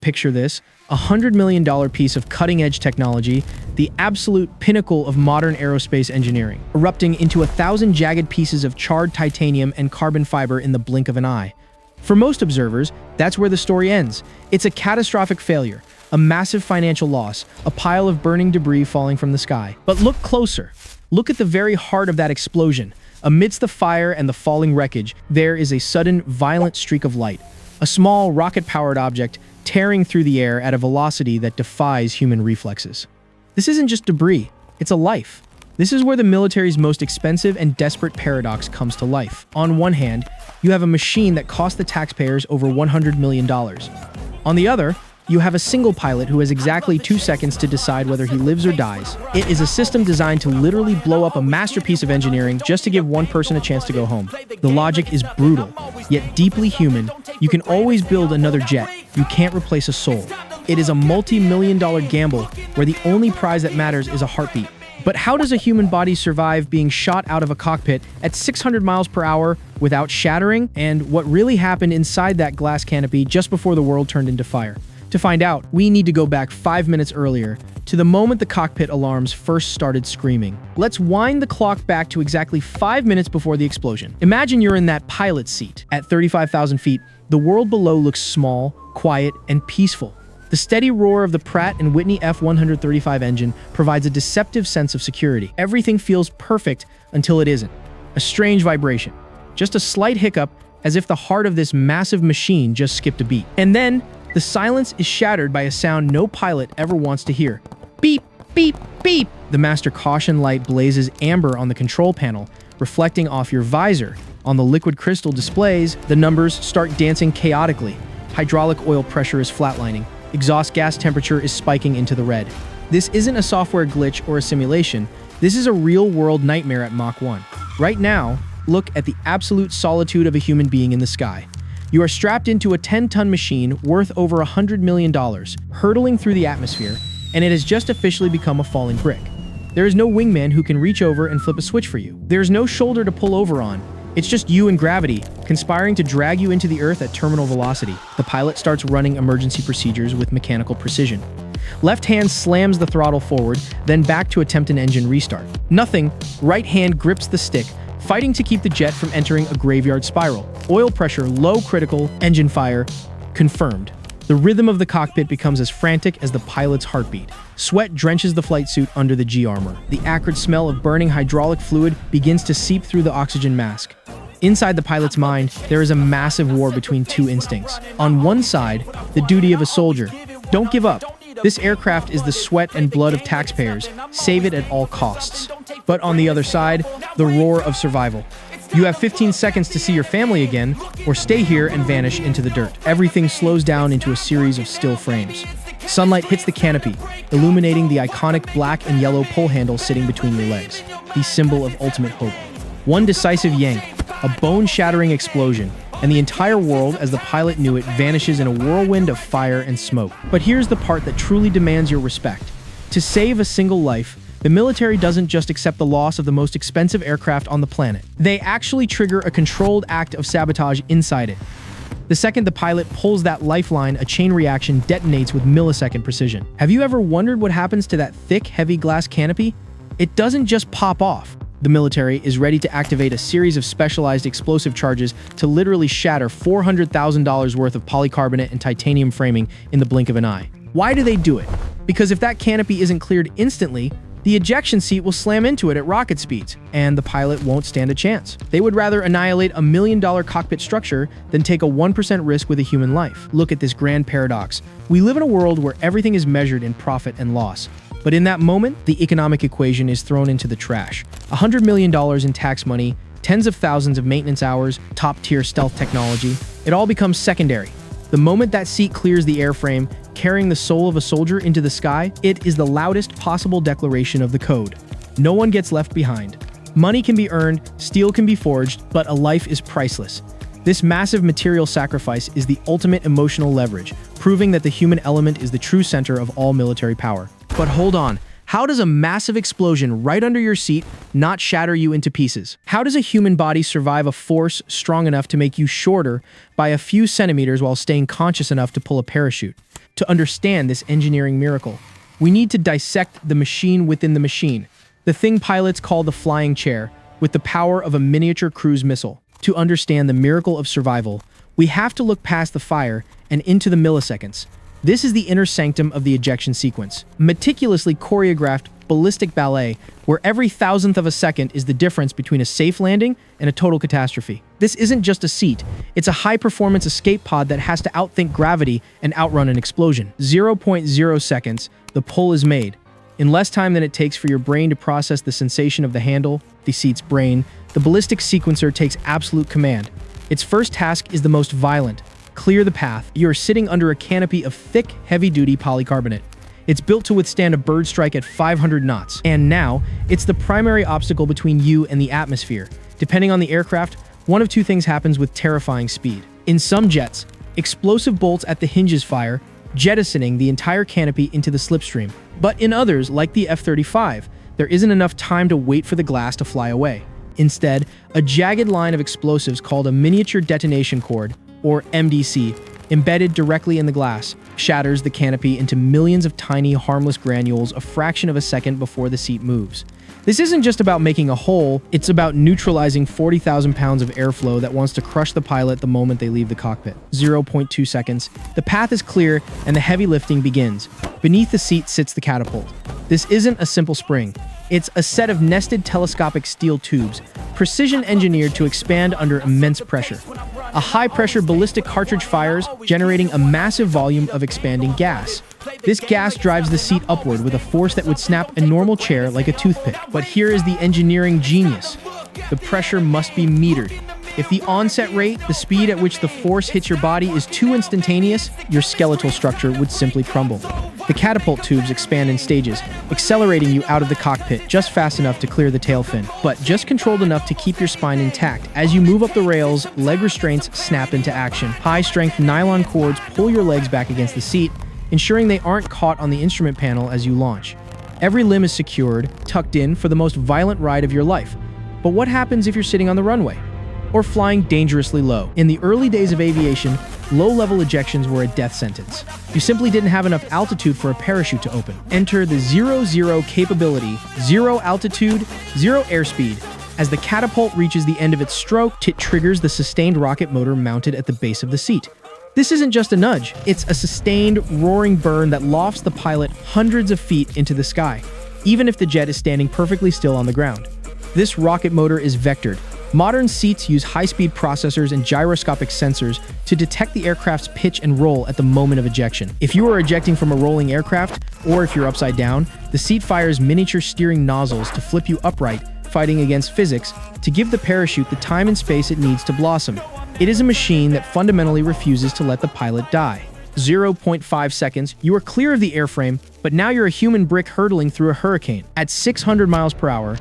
Picture this, a $100 million piece of cutting-edge technology, the absolute pinnacle of modern aerospace engineering, erupting into 1,000 jagged pieces of charred titanium and carbon fiber in the blink of an eye. For most observers, that's where the story ends. It's a catastrophic failure, a massive financial loss, a pile of burning debris falling from the sky. But look closer. Look at the very heart of that explosion. Amidst the fire and the falling wreckage, there is a sudden, violent streak of light. A small, rocket-powered object tearing through the air at a velocity that defies human reflexes. This isn't just debris, it's a life. This is where the military's most expensive and desperate paradox comes to life. On one hand, you have a machine that cost the taxpayers over $100 million. On the other, you have a single pilot who has exactly 2 seconds to decide whether he lives or dies. It is a system designed to literally blow up a masterpiece of engineering just to give one person a chance to go home. The logic is brutal, yet deeply human. You can always build another jet. You can't replace a soul. It is a multi-million-dollar gamble where the only prize that matters is a heartbeat. But how does a human body survive being shot out of a cockpit at 600 miles per hour without shattering? And what really happened inside that glass canopy just before the world turned into fire? To find out, we need to go back 5 minutes earlier, to the moment the cockpit alarms first started screaming. Let's wind the clock back to exactly 5 minutes before the explosion. Imagine you're in that pilot's seat. At 35,000 feet, the world below looks small, quiet, and peaceful. The steady roar of the Pratt & Whitney F-135 engine provides a deceptive sense of security. Everything feels perfect until it isn't. A strange vibration. Just a slight hiccup, as if the heart of this massive machine just skipped a beat. And then, the silence is shattered by a sound no pilot ever wants to hear. Beep, beep, beep! The master caution light blazes amber on the control panel, reflecting off your visor. On the liquid crystal displays, the numbers start dancing chaotically. Hydraulic oil pressure is flatlining. Exhaust gas temperature is spiking into the red. This isn't a software glitch or a simulation. This is a real-world nightmare at Mach 1. Right now, look at the absolute solitude of a human being in the sky. You are strapped into a 10-ton machine worth over $100 million, hurtling through the atmosphere, and it has just officially become a falling brick. There is no wingman who can reach over and flip a switch for you. There is no shoulder to pull over on. It's just you and gravity, conspiring to drag you into the earth at terminal velocity. The pilot starts running emergency procedures with mechanical precision. Left hand slams the throttle forward, then back to attempt an engine restart. Nothing, right hand grips the stick, fighting to keep the jet from entering a graveyard spiral. Oil pressure low, critical, engine fire confirmed. The rhythm of the cockpit becomes as frantic as the pilot's heartbeat. Sweat drenches the flight suit under the G-armor. The acrid smell of burning hydraulic fluid begins to seep through the oxygen mask. Inside the pilot's mind, there is a massive war between two instincts. On one side, the duty of a soldier. Don't give up. This aircraft is the sweat and blood of taxpayers. Save it at all costs. But on the other side, the roar of survival. You have 15 seconds to see your family again, or stay here and vanish into the dirt. Everything slows down into a series of still frames. Sunlight hits the canopy, illuminating the iconic black and yellow pull handle sitting between your legs, the symbol of ultimate hope. One decisive yank, a bone-shattering explosion, and the entire world, as the pilot knew it, vanishes in a whirlwind of fire and smoke. But here's the part that truly demands your respect. To save a single life, the military doesn't just accept the loss of the most expensive aircraft on the planet. They actually trigger a controlled act of sabotage inside it. The second the pilot pulls that lifeline, a chain reaction detonates with millisecond precision. Have you ever wondered what happens to that thick, heavy glass canopy? It doesn't just pop off. The military is ready to activate a series of specialized explosive charges to literally shatter $400,000 worth of polycarbonate and titanium framing in the blink of an eye. Why do they do it? Because if that canopy isn't cleared instantly, the ejection seat will slam into it at rocket speeds, and the pilot won't stand a chance. They would rather annihilate a $1 million cockpit structure than take a 1% risk with a human life. Look at this grand paradox. We live in a world where everything is measured in profit and loss. But in that moment, the economic equation is thrown into the trash. $100 million in tax money, tens of thousands of maintenance hours, top-tier stealth technology, it all becomes secondary. The moment that seat clears the airframe, carrying the soul of a soldier into the sky, it is the loudest possible declaration of the code. No one gets left behind. Money can be earned, steel can be forged, but a life is priceless. This massive material sacrifice is the ultimate emotional leverage, proving that the human element is the true center of all military power. But hold on, How does a massive explosion right under your seat not shatter you into pieces? How does a human body survive a force strong enough to make you shorter by a few centimeters while staying conscious enough to pull a parachute? To understand this engineering miracle, we need to dissect the machine within the machine, the thing pilots call the flying chair, with the power of a miniature cruise missile. To understand the miracle of survival, we have to look past the fire and into the milliseconds. This is the inner sanctum of the ejection sequence, meticulously choreographed ballistic ballet, where every thousandth of a second is the difference between a safe landing and a total catastrophe. This isn't just a seat, it's a high-performance escape pod that has to outthink gravity and outrun an explosion. 0.0 seconds, the pull is made. In less time than it takes for your brain to process the sensation of the handle, the seat's brain, the ballistic sequencer takes absolute command. Its first task is the most violent. Clear the path. You are sitting under a canopy of thick, heavy-duty polycarbonate. It's built to withstand a bird strike at 500 knots. And now, it's the primary obstacle between you and the atmosphere. Depending on the aircraft, one of two things happens with terrifying speed. In some jets, explosive bolts at the hinges fire, jettisoning the entire canopy into the slipstream. But in others, like the F-35, there isn't enough time to wait for the glass to fly away. Instead, a jagged line of explosives called a Miniature Detonation Cord, or MDC, embedded directly in the glass, shatters the canopy into millions of tiny, harmless granules a fraction of a second before the seat moves. This isn't just about making a hole, it's about neutralizing 40,000 pounds of airflow that wants to crush the pilot the moment they leave the cockpit. 0.2 seconds. The path is clear and the heavy lifting begins. Beneath the seat sits the catapult. This isn't a simple spring. It's a set of nested telescopic steel tubes, precision engineered to expand under immense pressure. A high-pressure ballistic cartridge fires, generating a massive volume of expanding gas. This gas drives the seat upward with a force that would snap a normal chair like a toothpick. But here is the engineering genius. The pressure must be metered. If the onset rate, the speed at which the force hits your body, is too instantaneous, your skeletal structure would simply crumble. The catapult tubes expand in stages, accelerating you out of the cockpit just fast enough to clear the tail fin, but just controlled enough to keep your spine intact. As you move up the rails, leg restraints snap into action. High-strength nylon cords pull your legs back against the seat, ensuring they aren't caught on the instrument panel as you launch. Every limb is secured, tucked in for the most violent ride of your life. But what happens if you're sitting on the runway? Or flying dangerously low? In the early days of aviation, low-level ejections were a death sentence. You simply didn't have enough altitude for a parachute to open. Enter the 0-0 capability, 0 altitude, 0 airspeed. As the catapult reaches the end of its stroke, it triggers the sustained rocket motor mounted at the base of the seat. This isn't just a nudge, it's a sustained, roaring burn that lofts the pilot hundreds of feet into the sky, even if the jet is standing perfectly still on the ground. This rocket motor is vectored. Modern seats use high-speed processors and gyroscopic sensors to detect the aircraft's pitch and roll at the moment of ejection. If you are ejecting from a rolling aircraft, or if you're upside down, the seat fires miniature steering nozzles to flip you upright, fighting against physics, to give the parachute the time and space it needs to blossom. It is a machine that fundamentally refuses to let the pilot die. 0.5 seconds, you are clear of the airframe, but now you're a human brick hurtling through a hurricane. At 600 miles per hour,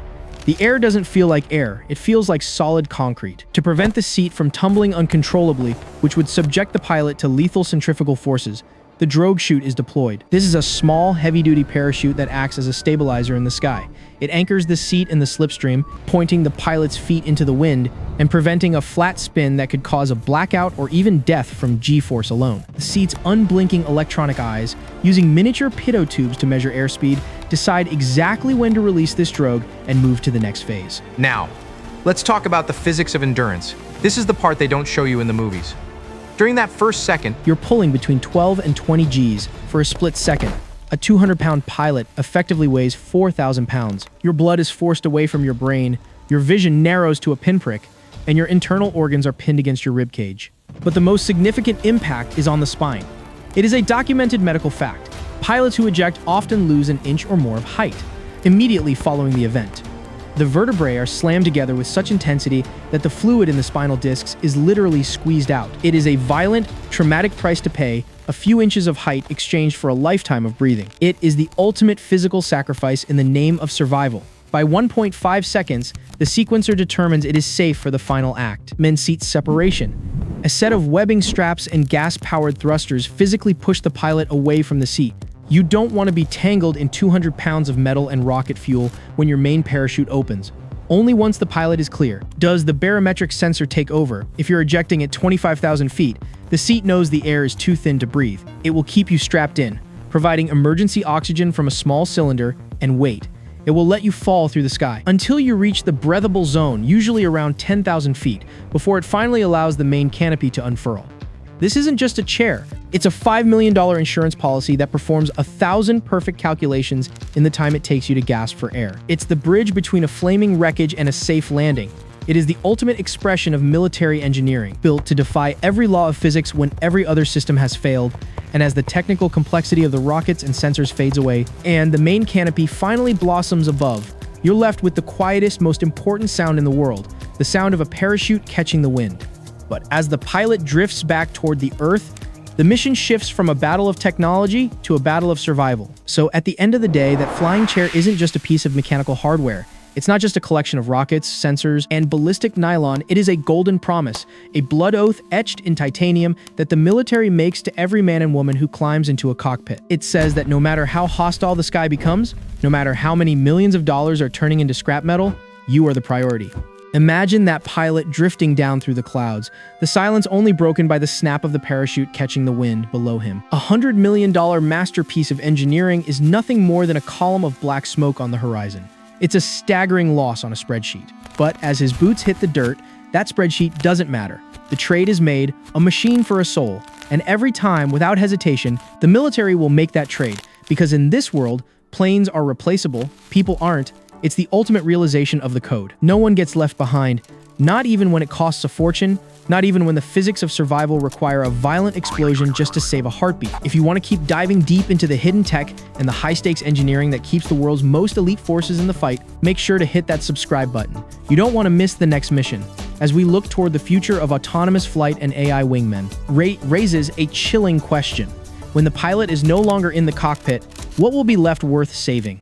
the air doesn't feel like air, it feels like solid concrete. To prevent the seat from tumbling uncontrollably, which would subject the pilot to lethal centrifugal forces, the drogue chute is deployed. This is a small, heavy-duty parachute that acts as a stabilizer in the sky. It anchors the seat in the slipstream, pointing the pilot's feet into the wind and preventing a flat spin that could cause a blackout or even death from G-force alone. The seat's unblinking electronic eyes, using miniature pitot tubes to measure airspeed, decide exactly when to release this drogue and move to the next phase. Now, let's talk about the physics of endurance. This is the part they don't show you in the movies. During that first second, you're pulling between 12 and 20 Gs for a split second. A 200-pound pilot effectively weighs 4,000 pounds. Your blood is forced away from your brain, your vision narrows to a pinprick, and your internal organs are pinned against your ribcage. But the most significant impact is on the spine. It is a documented medical fact. Pilots who eject often lose an inch or more of height immediately following the event. The vertebrae are slammed together with such intensity that the fluid in the spinal discs is literally squeezed out. It is a violent, traumatic price to pay, a few inches of height exchanged for a lifetime of breathing. It is the ultimate physical sacrifice in the name of survival. By 1.5 seconds, the sequencer determines it is safe for the final act. Men-seat separation. A set of webbing straps and gas-powered thrusters physically push the pilot away from the seat, You don't want to be tangled in 200 pounds of metal and rocket fuel when your main parachute opens. Only once the pilot is clear does the barometric sensor take over. If you're ejecting at 25,000 feet, the seat knows the air is too thin to breathe. It will keep you strapped in, providing emergency oxygen from a small cylinder, and wait. It will let you fall through the sky until you reach the breathable zone, usually around 10,000 feet, before it finally allows the main canopy to unfurl. This isn't just a chair. It's a $5 million insurance policy that performs 1,000 perfect calculations in the time it takes you to gasp for air. It's the bridge between a flaming wreckage and a safe landing. It is the ultimate expression of military engineering, built to defy every law of physics when every other system has failed, and as the technical complexity of the rockets and sensors fades away, and the main canopy finally blossoms above, you're left with the quietest, most important sound in the world, the sound of a parachute catching the wind. But as the pilot drifts back toward the Earth, the mission shifts from a battle of technology to a battle of survival. So at the end of the day, that flying chair isn't just a piece of mechanical hardware. It's not just a collection of rockets, sensors, and ballistic nylon. It is a golden promise, a blood oath etched in titanium that the military makes to every man and woman who climbs into a cockpit. It says that no matter how hostile the sky becomes, no matter how many millions of dollars are turning into scrap metal, you are the priority. Imagine that pilot drifting down through the clouds, the silence only broken by the snap of the parachute catching the wind below him. $100 million masterpiece of engineering is nothing more than a column of black smoke on the horizon. It's a staggering loss on a spreadsheet. But as his boots hit the dirt, that spreadsheet doesn't matter. The trade is made, a machine for a soul. And every time, without hesitation, the military will make that trade. Because in this world, planes are replaceable, people aren't. It's the ultimate realization of the code. No one gets left behind, not even when it costs a fortune, not even when the physics of survival require a violent explosion just to save a heartbeat. If you want to keep diving deep into the hidden tech and the high-stakes engineering that keeps the world's most elite forces in the fight, make sure to hit that subscribe button. You don't want to miss the next mission. As we look toward the future of autonomous flight and AI wingmen, raises a chilling question. When the pilot is no longer in the cockpit, what will be left worth saving?